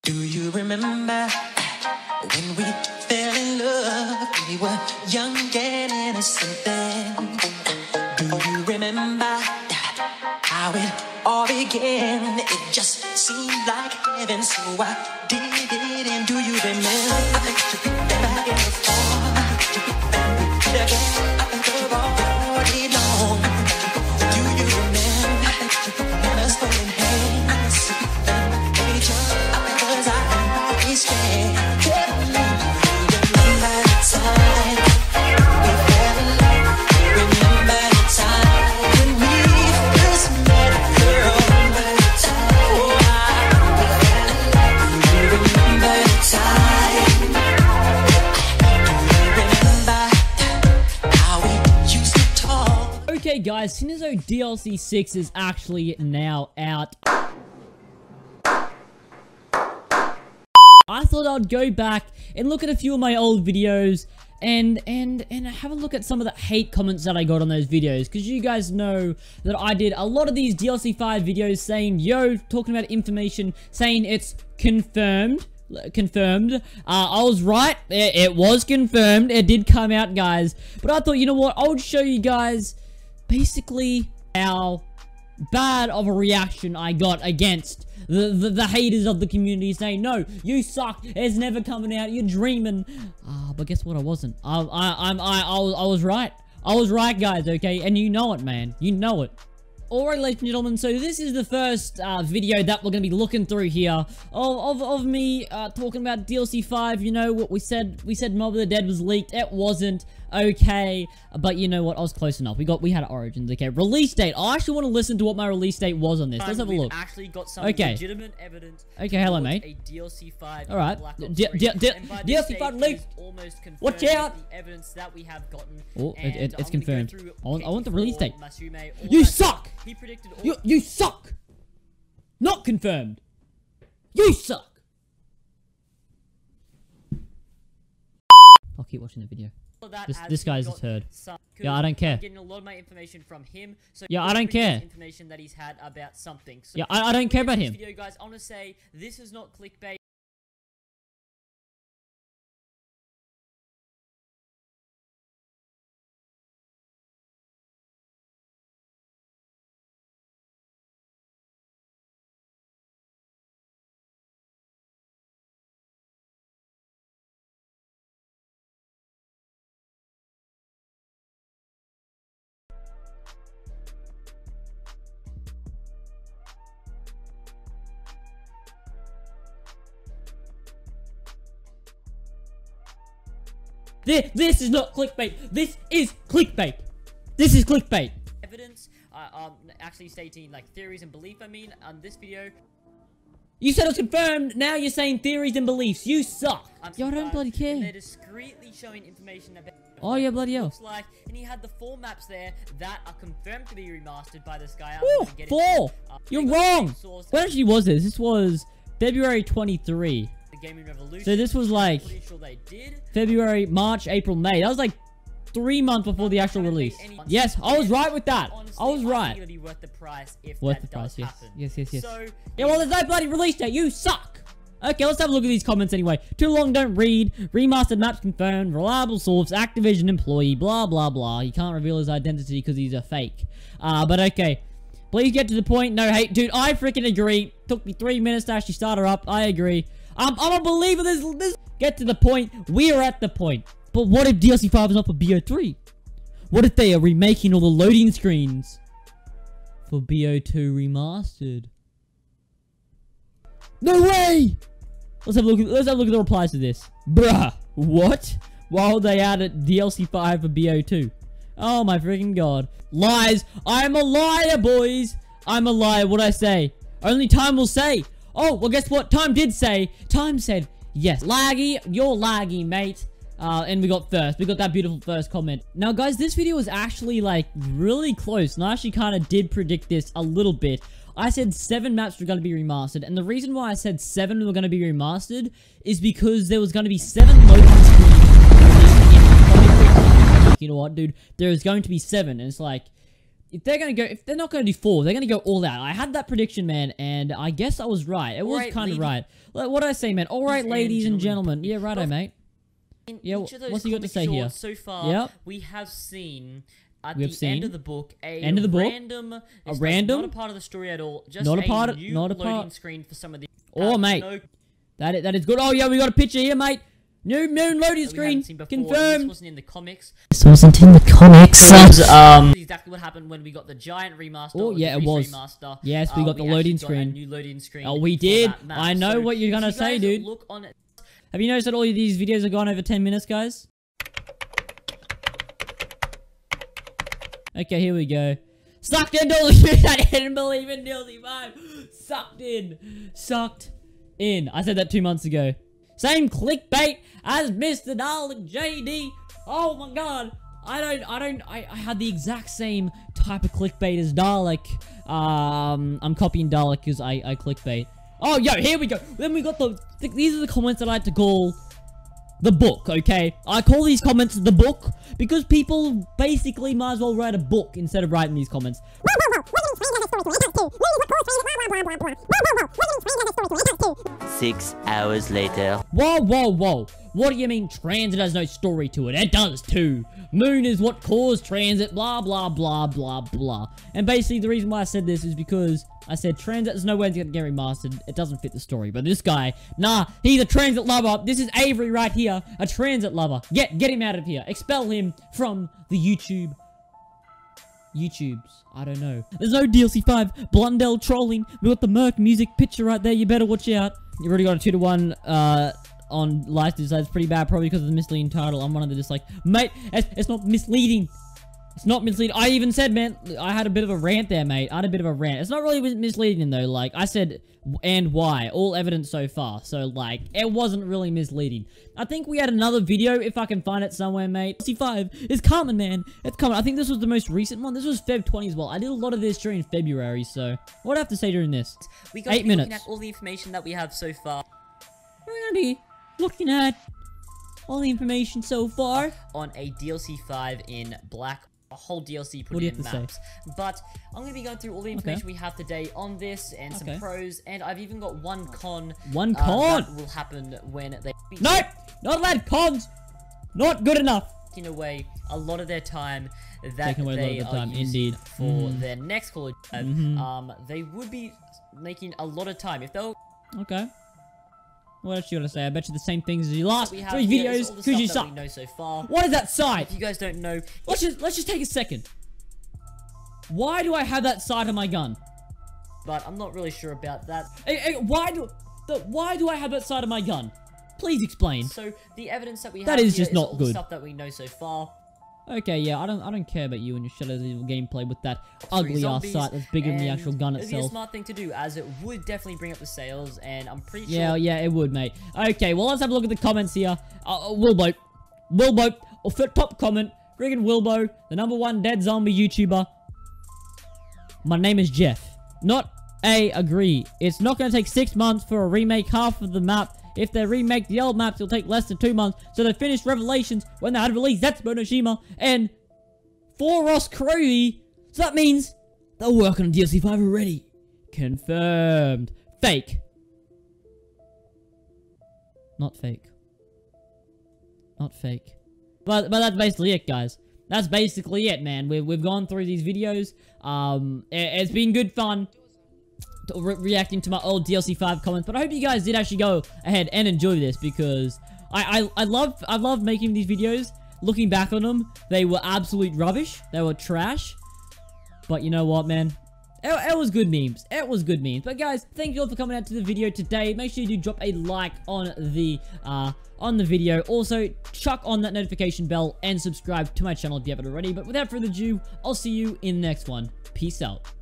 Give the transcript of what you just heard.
Do you remember when we fell in love? We were young and innocent then. Do you remember how it all began? It just seemed like heaven, so I did it. And do you remember? Back and forth, again, all day long. Do you remember us holding hands? Each other, 'cause I always scared. Do you remember the time we fell in love? Remember the time when we first met, girl? Remember the time we fell in love? Do you remember the time? Do you remember how we used to talk? Okay guys, Sinizo DLC 6 is actually now out. I thought I'd go back and look at a few of my old videos and have a look at some of the hate comments that I got on those videos, because you guys know that I did a lot of these DLC 5 videos saying, yo, talking about information, saying it's confirmed. I was right. It was confirmed. It did come out, guys. But I thought, you know what? I would show you guys basically how bad of a reaction I got against the haters of the community, saying, no, you suck, it's never coming out, you're dreaming. But guess what? I wasn't. I was right. I was right, guys, okay? And you know it, man. You know it. Alright, ladies and gentlemen, so this is the first video that we're going to be looking through here of me talking about DLC 5. You know what we said? We said Mob of the Dead was leaked. It wasn't. Okay, but you know what? I was close enough. We had Origins. Okay, release date. I actually want to listen to what my release date was on this. Let's have a look. Actually got some legitimate evidence. Okay, hello, mate. A DLC 5. All right. DLC 5 leaked. Watch out. The evidence that we have gotten. Oh, it's confirmed. I want the release date. Masume, you suck. He predicted all you suck. Not confirmed. You suck. I'll keep watching the video. This guy's a turd. Yeah, I don't care. I'm getting a lot of my information from him. So yeah, I don't care. Information that he's had about something. So yeah, I don't care about him. Video, guys, I want to say this is not clickbait. This is not clickbait. This is clickbait. This is clickbait. Evidence, actually stating like theories and belief. I mean, on this video. You said it was confirmed. Now you're saying theories and beliefs. You suck. Yo, I don't bloody care. And they're discreetly showing information about. Oh yeah, bloody hell. Looks like, and he had the 4 maps there that are confirmed to be remastered by this guy. Ooh, 4. You're wrong. When actually was this? This was February 23. Gaming Revolution. So this was like sure they did. February, March, April, May. That was like 3 months before the actual release. Yes, I was right with that. Honestly, I was right. I think it'll be worth the price if worth that the price, does happen. Yes. So, yeah, well, there's no bloody release date. You suck. Okay, let's have a look at these comments anyway. Too long, don't read. Remastered maps confirmed. Reliable source. Activision employee. Blah, blah, blah. He can't reveal his identity because he's a fake. But okay. Please get to the point. No hate. Dude, I freaking agree. Took me 3 minutes to actually start her up. I agree. I'm a believer. This. Get to the point. We are at the point. But what if DLC 5 is not for BO3? What if they are remaking all the loading screens for BO2 remastered? No way! Let's have a look at the replies to this. Bruh, what? Why would they add a DLC 5 for BO2? Oh my freaking god. Lies. I'm a liar, boys. I'm a liar. What'd I say? Only time will say. Oh, well, guess what? Time did say. Time said, yes. Laggy, you're laggy, mate. And we got first. We got that beautiful first comment. Now, guys, this video was actually, like, really close. And I actually kind of did predict this a little bit. I said 7 maps were going to be remastered. And the reason why I said 7 were going to be remastered is because there was going to be 7 loading screens. You know what, dude? There is going to be 7. And it's like, if they're not gonna do 4, they're gonna go all out. I had that prediction, man, and I guess I was right. It was kind of right. Like, what did I say, man? All right, ladies and gentlemen. Yeah, righto, mate. Yeah, what's he got to say here? So far, we have seen at the end of the book random, not a part of the story at all, just a new loading screen for some of the. Oh, mate, that is good. Oh yeah, we got a picture here, mate. New loading screen. Confirmed. This wasn't in the comics. This wasn't in the comics. Exactly what happened when we got the giant remaster. Oh yeah, it was. Remaster. Yes, we got the loading screen. New loading screen. Oh, we did. I know what you're gonna say, dude. Look on it. Have you noticed that all of these videos have gone over 10 minutes, guys? Okay, here we go. Sucked in, I didn't believe in DLC 5. Sucked in. Sucked in. I said that 2 months ago. Same clickbait as Mr. Dalek JD. Oh my god. I had the exact same type of clickbait as Dalek. I'm copying Dalek because I clickbait. Oh, yo, here we go. Then we got these are the comments that I like to call the book, okay? I call these comments the book because people basically might as well write a book instead of writing these comments. 6 hours later. Whoa. What do you mean transit has no story to it? It does too. Moon is what caused transit, blah, blah, blah, blah, blah. And basically the reason why I said this is because I said transit is nowhere to get remastered. It doesn't fit the story. But this guy, nah, he's a transit lover. This is Avery right here, a transit lover. Get him out of here. Expel him from the YouTubes. I don't know. There's no DLC 5. Blundell trolling. We got the Merc music picture right there. You better watch out. You've already got a 2-to-1, on live design. It's pretty bad, probably because of the misleading title. I'm one of the just like, mate, it's not misleading. It's not misleading. I even said, man, I had a bit of a rant there, mate. I had a bit of a rant. It's not really misleading, though. Like, I said, and why. All evidence so far. So, like, it wasn't really misleading. I think we had another video, if I can find it somewhere, mate. C5 is coming, man. It's coming. I think this was the most recent one. This was Feb 20 as well. I did a lot of this during February, so what do I have to say during this? We got 8 minutes. Looking at all the information that we have so far. We're gonna be looking at all the information so far on a DLC 5 in black. A whole DLC put in maps. But I'm going to be going through all the information we have today on this and some pros, and I've even got one con. That will happen when they... No! Not allowed cons! Not good enough! Taking away a lot of their time that they are using for their next Call of Duty. They would be making a lot of time if they'll... Okay. What else you gotta say? I bet you the same things as your last 3 videos, because you suck. Know so far. What is that side? If you guys don't know, let's just take a second. Why do I have that side of my gun? But I'm not really sure about that. Why do I have that side of my gun? Please explain. So the evidence that we have that is just not all good. The stuff that we know so far. Okay, yeah, I don't care about you and your Shadow Evil gameplay with that ugly ass sight that's bigger than the actual gun itself. It'd be a smart thing to do, as it would definitely bring up the sales, and I'm pretty sure... Yeah, it would, mate. Okay, well, let's have a look at the comments here. Wilbo, or top comment, friggin' Wilbo, the #1 dead zombie YouTuber. My name is Jeff. Not agree. It's not gonna take 6 months for a remake half of the map. If they remake the old maps, it'll take less than 2 months. So they finished Revelations when they had released Zetsubo Noshima and for Ross Crowley. So that means they're working on DLC 5 already. Confirmed. Fake. Not fake. Not fake. But that's basically it, guys. That's basically it, man. We've gone through these videos. It's been good fun. Reacting to my old DLC 5 comments, but I hope you guys did actually go ahead and enjoy this, because I love making these videos. Looking back on them, they were absolute rubbish. They were trash. But you know what, man? It was good memes. It was good memes. But guys, thank you all for coming out to the video today. Make sure you do drop a like on the video. Also, chuck on that notification bell and subscribe to my channel if you haven't already. But without further ado, I'll see you in the next one. Peace out.